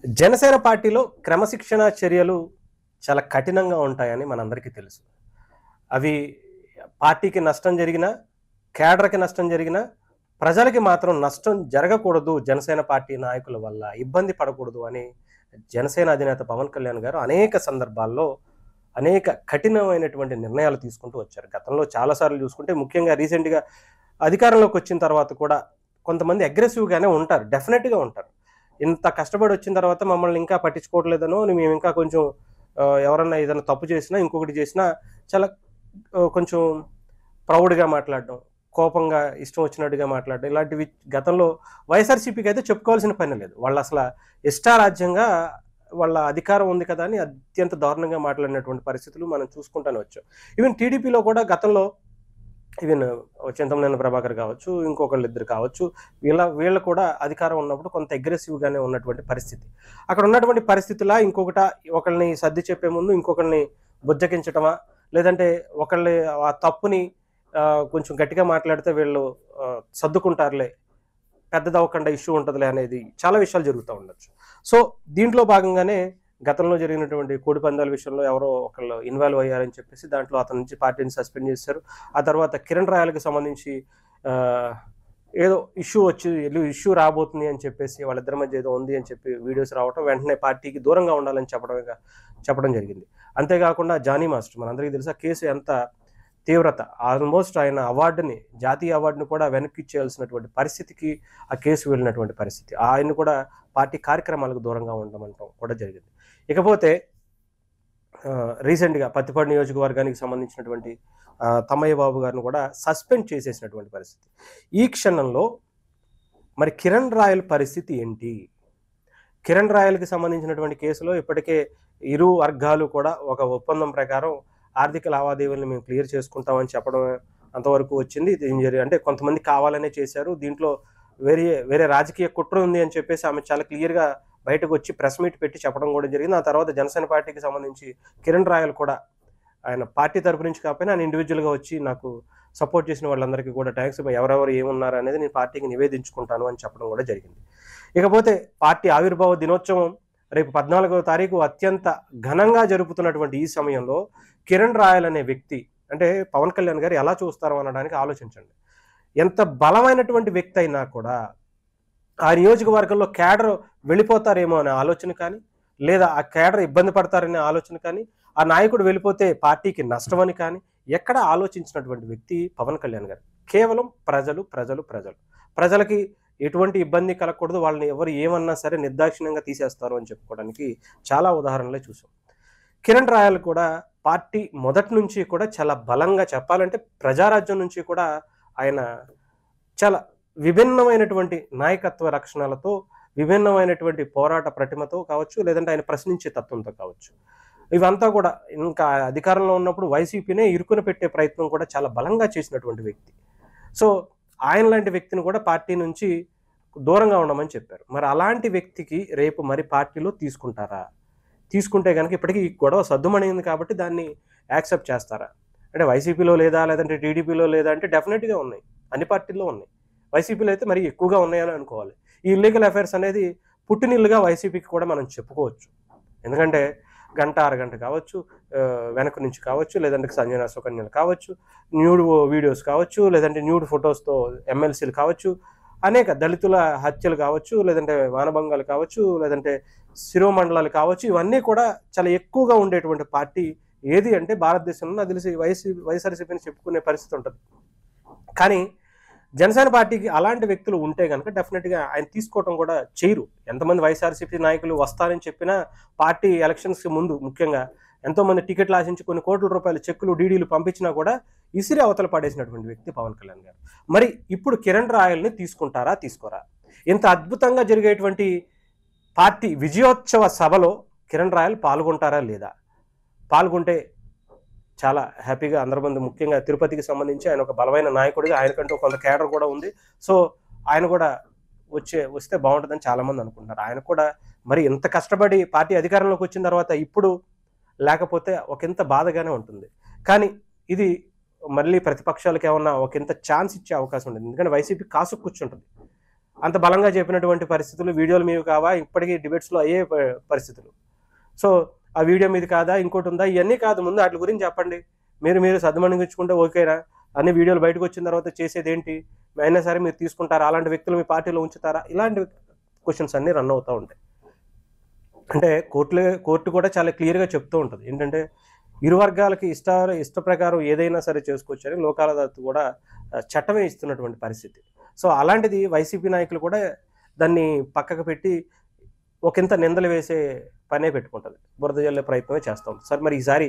జనసేన పార్టీలో క్రమశిక్షణా చర్యలు చాలా కఠినంగా ఉంటాయని మనందరికీ తెలుసు. అవి పార్టీకి నష్టం జరిగినా, కేడర్‌కి నష్టం జరిగినా, ప్రజలకి మాత్రం నష్టం జరగకూడదు జనసేన పార్టీ నాయకుల వల్ల, ఇబ్బంది పడకూడదు అని జనసేన అధినేత పవన్ కళ్యాణ్ గారు అనేక సందర్భాల్లో అనేక కఠినమైనటువంటి నిర్ణయాలు తీసుకుంటూ వచ్చారు. గతంలో చాలా సార్లు చూసుకుంటే ముఖ్యంగా రీసెంట్‌గా అధికారంలోకి వచ్చిన తర్వాత కూడా కొంతమంది అగ్రెసివ్‌గానే ఉంటారు. డెఫినెట్‌గా ఉంటారు. ఇంత కష్టపడి వచ్చిన తర్వాత మమ్మల్ని ఇంకా పట్టించుకోవట్లేదనో, మేము ఇంకా కొంచెం ఎవరన్నా ఏదైనా తప్పు చేసినా, ఇంకొకటి చేసినా చాలా కొంచెం ప్రౌడ్‌గా మాట్లాడడం, కోపంగా ఇష్టం వచ్చినట్టుగా మాట్లాడడం, ఇలాంటివి గతంలో వైఎస్ఆర్‌సీపీకి అయితే చెప్పుకోవాల్సిన పని లేదు. వాళ్ళసల ఇష్టారాజ్యంగా వాళ్ళ అధికారం ఉంది కదా అని అత్యంత దారుణంగా మాట్లాడినటువంటి పరిస్థితులు మనం చూసుకుంటానే వచ్చాం. ఈవెన్ టీడీపీలో కూడా గతంలో ఈవెన్ చింతమనేని ప్రభాకర్ కావచ్చు, ఇంకొకళ్ళిద్దరు కావచ్చు, వీళ్ళు కూడా అధికారం ఉన్నప్పుడు కొంత అగ్రెసివ్‌గానే ఉన్నటువంటి పరిస్థితి. అక్కడ ఉన్నటువంటి పరిస్థితులా ఇంకొకట ఒకళ్ళని సర్ది చెప్పే ముందు ఇంకొకళ్ళని బుజ్జగించటమా? లేదంటే ఒకళ్ళి ఆ తప్పుని కొంచెం గట్టిగా మాట్లాడితే వీళ్ళు సర్దుకుంటారులే, పెద్దదవ్వకుండా ఇష్యూ ఉంటదిలే అనేది చాలా విషయాలు జరుగుతా ఉండొచ్చు. సో, దీంట్లో భాగంగానే గతంలో జరిగినటువంటి కోడిపందాల విషయంలో ఎవరో ఒకళ్ళు ఇన్వాల్వ్ అయ్యారని చెప్పేసి దాంట్లో అతని నుంచి పార్టీని సస్పెండ్ చేశారు. ఆ తర్వాత కిరణ్ రాయలకి సంబంధించి ఆహ్, ఏదో ఇష్యూ రాబోతుంది అని చెప్పేసి వాళ్ళిద్దరి మధ్య ఏదో ఉంది అని చెప్పి వీడియోస్ రావటం, వెంటనే పార్టీకి దూరంగా ఉండాలని చెప్పడం జరిగింది. అంతేకాకుండా జానీ మాస్టర్ మనందరికీ తెలుసు ఆ కేసు ఎంత తీవ్రత. ఆల్మోస్ట్ ఆయన జాతీయ అవార్డుని కూడా వెనక్కిచ్చేయాల్సినటువంటి పరిస్థితికి ఆ కేసు వెళ్ళినటువంటి పరిస్థితి. ఆయన్ని కూడా పార్టీ కార్యక్రమాలకు దూరంగా ఉండమంటం కూడా జరిగింది. ఇకపోతే రీసెంట్‌గా పత్తిపాడు నియోజకవర్గానికి సంబంధించినటువంటి తమ్మయ్య బాబు గారిని కూడా సస్పెండ్ చేసేసినటువంటి పరిస్థితి. ఈ క్షణంలో మరి కిరణ్ రాయల్ పరిస్థితి ఏంటి? కిరణ్ రాయల్‌కి సంబంధించినటువంటి కేసులో ఇప్పటికే ఇరు వర్గాలు కూడా ఒక ఒప్పందం ప్రకారం ఆర్థిక లావాదేవీలను మేము క్లియర్ చేసుకుంటామని చెప్పడం అంతవరకు వచ్చింది. అంటే కొంతమంది కావాలనే చేశారు. దీంట్లో వేరే రాజకీయ కుట్ర ఉంది అని చెప్పేసి ఆమె చాలా క్లియర్‌గా బయటకొచ్చి ప్రెస్ మీట్ పెట్టి చెప్పడం కూడా జరిగింది. ఆ తర్వాత జనసేన పార్టీకి సంబంధించి కిరణ్ రాయల్ కూడా ఆయన పార్టీ తరపు నుంచి కాకపోయినా ఆయన ఇండివిడ్యువల్‌గా వచ్చి నాకు సపోర్ట్ చేసిన వాళ్ళందరికీ కూడా థాంక్స్, ఎవరెవరు ఏమున్నారు అనేది నేను పార్టీకి నివేదించుకుంటాను అని చెప్పడం కూడా జరిగింది. ఇకపోతే పార్టీ ఆవిర్భావ దినోత్సవం రేపు 14వ తారీఖు అత్యంత ఘనంగా జరుపుతున్నటువంటి ఈ సమయంలో కిరణ్ రాయల్ అనే వ్యక్తి అంటే పవన్ కళ్యాణ్ గారు ఎలా చూస్తారో అనడానికి ఆలోచించండి. ఎంత బలమైనటువంటి వ్యక్తి అయినా కూడా ఆ నియోజకవర్గంలో కేడర్ వెళ్ళిపోతారేమో అనే ఆలోచన కానీ, లేదా ఆ కేడర్ ఇబ్బంది పడతారనే ఆలోచన కానీ, ఆ నాయకుడు వెళ్ళిపోతే పార్టీకి నష్టమని కానీ, ఎక్కడా ఆలోచించినటువంటి వ్యక్తి పవన్ కళ్యాణ్ గారు. కేవలం ప్రజలు, ప్రజలు, ప్రజలు. ప్రజలకి ఎటువంటి ఇబ్బంది కలగకూడదు. వాళ్ళని ఎవరు ఏమన్నా సరే నిర్దాక్షిణ్యంగా తీసేస్తారు అని చెప్పుకోవడానికి చాలా ఉదాహరణలే చూసాం. కిరణ్ రాయల్ కూడా పార్టీ మొదటి నుంచి కూడా చాలా బలంగా చెప్పాలంటే ప్రజారాజ్యం నుంచి కూడా ఆయన చాలా విభిన్నమైనటువంటి నాయకత్వ లక్షణాలతో, విభిన్నమైనటువంటి పోరాట ప్రతిమతో కావచ్చు, లేదంటే ఆయన ప్రశ్నించే తత్వంతో కావచ్చు. ఇవంతా కూడా ఇంకా అధికారంలో ఉన్నప్పుడు వైసీపీనే ఇరుకున పెట్టే ప్రయత్నం కూడా చాలా బలంగా చేసినటువంటి వ్యక్తి. సో, ఆయన లాంటి వ్యక్తిని కూడా పార్టీ నుంచి దూరంగా ఉండమని చెప్పారు. మరి అలాంటి వ్యక్తికి రేపు మరి పార్టీలో తీసుకుంటారా? తీసుకుంటే గనక ఇప్పటికి ఈ గొడవ సద్దుమణిగింది కాబట్టి దాన్ని యాక్సెప్ట్ చేస్తారా? అంటే వైసీపీలో లేదా? లేదంటే టీడీపీలో లేదా? అంటే డెఫినెట్‌గా ఉన్నాయి. అన్ని పార్టీల్లో ఉన్నాయి. వైసీపీలో అయితే మరీ ఎక్కువగా ఉన్నాయని అనుకోవాలి. ఈ ఇల్లీగల్ అఫైర్స్ అనేది పుట్టినిల్లుగా వైసీపీకి కూడా మనం చెప్పుకోవచ్చు. ఎందుకంటే గంట, అరగంట కావచ్చు, వెనక నుంచి కావచ్చు, లేదంటే సంజన సుకన్యలు కావచ్చు, న్యూడ్ వీడియోస్ కావచ్చు, లేదంటే న్యూడ్ ఫోటోస్‌తో ఎమ్మెల్సీలు కావచ్చు, అనేక దళితుల హత్యలు కావచ్చు, లేదంటే మానభంగాలు కావచ్చు, లేదంటే శిరోమండలాలు కావచ్చు, ఇవన్నీ కూడా చాలా ఎక్కువగా ఉండేటువంటి పార్టీ ఏది అంటే భారతదేశంలో నాకు తెలిసి వైఎస్ఆర్‌సీపీని చెప్పుకునే పరిస్థితి ఉంటది. కానీ జనసేన పార్టీకి అలాంటి వ్యక్తులు ఉంటే గనక డెఫినెట్‌గా ఆయన తీసుకోవటం కూడా చేయరు. ఎంతమంది వైఎస్ఆర్‌సీపీ నాయకులు వస్తారని చెప్పినా పార్టీ ఎలక్షన్స్‌కి ముందు ముఖ్యంగా ఎంతోమంది టికెట్లు ఆశించి కొన్ని కోట్ల రూపాయల చెక్కులు, డీడీలు పంపించినా కూడా ఇసిరి అవతల పడేసినటువంటి వ్యక్తి పవన్ కళ్యాణ్ గారు. మరి ఇప్పుడు కిరణ్ రాయల్‌ని తీసుకుంటారా? తీసుకోరా? ఇంత అద్భుతంగా జరిగేటువంటి పార్టీ విజయోత్సవ సభలో కిరణ్ రాయల్ పాల్గొంటారా? లేదా? పాల్గొంటే చాలా హ్యాపీగా అందరి ముందు ముఖ్యంగా తిరుపతికి సంబంధించి ఆయన ఒక బలమైన నాయకుడిగా ఆయనకంటూ కొంత కేడర్ కూడా ఉంది. సో, ఆయన కూడా వస్తే బావుంటదని చాలామంది అనుకుంటున్నారు. ఆయన కూడా మరి ఇంత కష్టపడి పార్టీ అధికారంలోకి వచ్చిన తర్వాత ఇప్పుడు లేకపోతే ఒకంత బాధగానే ఉంటుంది. కానీ ఇది మళ్ళీ ప్రతిపక్షాలకేమన్నా ఒకంత ఛాన్స్ ఇచ్చే అవకాశం ఉంటుంది. ఎందుకంటే వైసీపీ కాసుకు కూర్చుంటది. అంత బలంగా చెప్పినటువంటి పరిస్థితులు వీడియోలు మీవి కావా, ఇప్పటికీ డిబేట్స్లో అయ్యే పరిస్థితులు. సో ఆ వీడియో మీది కాదా, ఇంకోటి ఉందా, ఇవన్నీ కాదు, ముందు వాటి గురించి చెప్పండి. మీరు సద్మణించుకుంటే ఓకేనా? అన్ని వీడియోలు బయటకు వచ్చిన తర్వాత చేసేది ఏంటి? అయినా సరే మీరు తీసుకుంటారా? అలాంటి వ్యక్తులు మీ పార్టీలో ఉంచుతారా? ఇలాంటి క్వశ్చన్స్ అన్నీ రన్ అవుతూ ఉంటాయి. అంటే కోర్టు కూడా చాలా క్లియర్గా చెప్తూ ఉంటుంది ఏంటంటే, ఇరు వర్గాలకి ఇష్ట ప్రకారం ఏదైనా సరే చేసుకోవచ్చని లోక్ అదాలత్ కూడా చట్టమే ఇస్తున్నటువంటి పరిస్థితి. సో అలాంటిది వైసీపీ నాయకులు కూడా దాన్ని పక్కకు పెట్టి ఒకంత నిందలు వేసే పనే పెట్టుకుంటుంది, బురద జల్లే ప్రయత్నమే చేస్తూ ఉంటుంది. సార్ మరి ఈసారి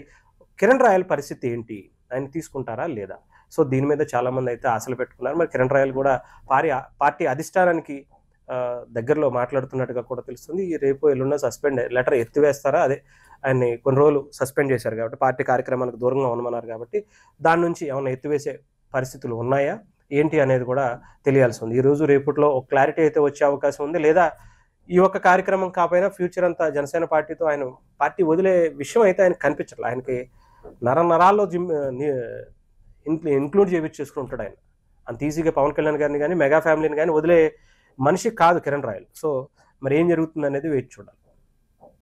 కిరణ్ రాయల్ పరిస్థితి ఏంటి? ఆయన తీసుకుంటారా లేదా? సో దీని మీద చాలామంది అయితే ఆశలు పెట్టుకున్నారు. మరి కిరణ్ రాయల్ కూడా పార్టీ అధిష్టానానికి దగ్గరలో మాట్లాడుతున్నట్టుగా కూడా తెలుస్తుంది. రేపు ఎల్లుండ సస్పెండ్ లెటర్ ఎత్తివేస్తారా? అదే ఆయన్ని కొన్ని రోజులు సస్పెండ్ చేశారు కాబట్టి, పార్టీ కార్యక్రమాలకు దూరంగా ఉండమన్నారు కాబట్టి, దాని నుంచి ఏమైనా ఎత్తివేసే పరిస్థితులు ఉన్నాయా ఏంటి అనేది కూడా తెలియాల్సి ఉంది. ఈరోజు రేపట్లో ఒక క్లారిటీ అయితే వచ్చే అవకాశం ఉంది. లేదా ఈ ఒక్క కార్యక్రమం కాకపోయినా ఫ్యూచర్ అంతా జనసేన పార్టీతో ఆయన పార్టీ వదిలే విషయం అయితే ఆయన కనిపించట్లేదు. ఆయనకి నరాల్లో ఇంక్లూడ్ చేసుకుంటాడు ఆయన. అంత ఈజీగా పవన్ కళ్యాణ్ గారిని కానీ మెగా ఫ్యామిలీని కానీ వదిలే మనిషి కాదు కిరణ్ రాయల్. సో మరి ఏం జరుగుతుంది అనేది వేచి చూడాలి.